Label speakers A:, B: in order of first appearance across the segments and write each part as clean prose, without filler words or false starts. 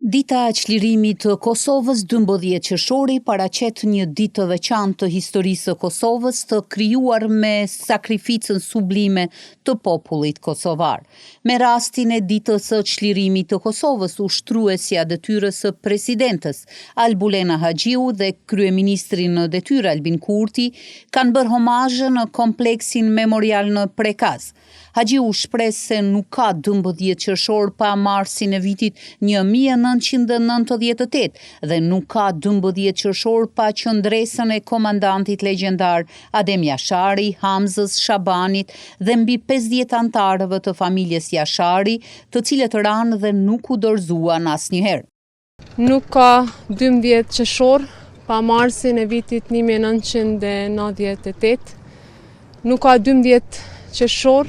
A: Dita e çlirimit të Kosovës 12 qershori paraqet një ditë të veçantë të historisë së Kosovës të krijuar me sakrificën sublime të popullit kosovar. Me rastin e ditës së çlirimit të Kosovës, ushtruesja e detyrës së presidentes Albulena Haxhiu dhe kryeministri në detyrë Albin Kurti kanë bërë homazhe në kompleksin memorial në Prekaz. Haxhiu shpreh se nuk ka 12 qershor pa marsin e vitit 1998 dhe nuk ka 12 qershor pa qëndresën e komandantit legjendar Adem Jashari, Hamzës Shabanit dhe mbi 50 antarëve të familjes Jashari, të cilët ranë dhe nuk u dorëzuan asnjëherë.
B: Nuk ka 12 qershor pa marsin e vitit 1998. Nuk ka 12 qershor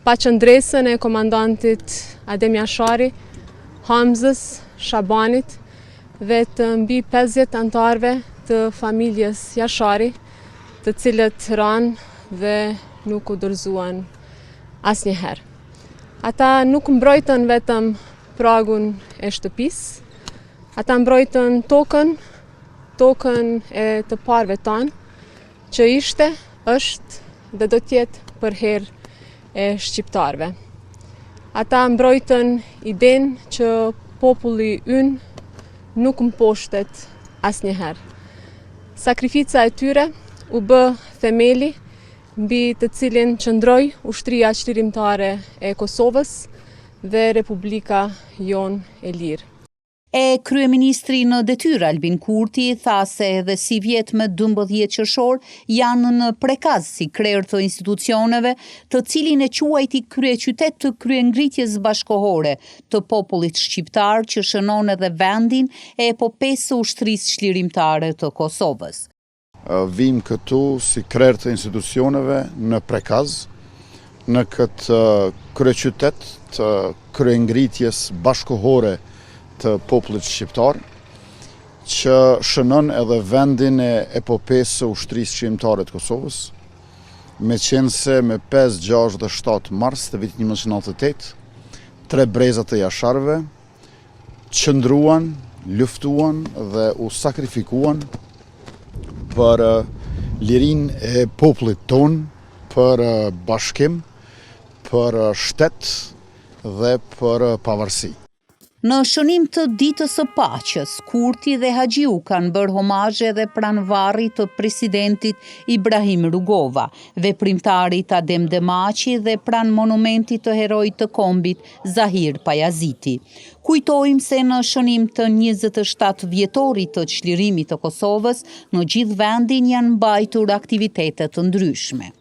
B: pa qëndresën e komandantit Adem Jashari, Hamzës Shabanit dhe të mbi 50 antarëve të familjes Jashari, të cilët ranë dhe nuk u dorëzuan asnjëherë. Ata nuk mbrojtën vetëm pragun e shtëpisë, ata mbrojtën tokën e të parëve tanë, që ishte, është dhe do t'jetë për herë e shqiptarëve. Ata mbrojtën idenë që populli ynë nuk mposhtet asnjëherë. Sakrifica e tyre u bë themeli mbi të cilin qëndroi ushtria çlirimtare e Kosovës dhe Republika jonë e lirë.
A: E kryeministri në detyrë Albin Kurti tha se edhe si vjet me 12 qershor janë në Prekaz si krerë të institucioneve, të cilin e quajti kryeqytet të kryengritjes bashkohore të popullit shqiptar që shënon edhe vendin e epopesë së ushtrisë çlirimtare të Kosovës.
C: Vim këtu si krerë të institucioneve në Prekaz, në këtë kryeqytet të kryengritjes bashkohore të popullit shqiptar, që shënon edhe vendin e epopesë së ushtrisë çlirimtare të Kosovës, me qenë se me 5, 6 dhe 7 mars të vitit 1998, 3 brezat e Jasharëve qëndruan, luftuan dhe u sakrifikuan për lirinë e popullit ton, për bashkim, për shtet dhe për pavarësi.
A: Në shënim të ditës së paqes, Kurti dhe Haxhiu kanë bërë homazhe edhe pranë varrit të presidentit Ibrahim Rugova, veprimtarit Adem Demaçi dhe pranë monumentit të heroit të kombit Zahir Pajaziti. Kujtojmë se në shënim të 27 vjetorit të çlirimit të Kosovës, në gjithë vendin janë mbajtur aktivitete të ndryshme.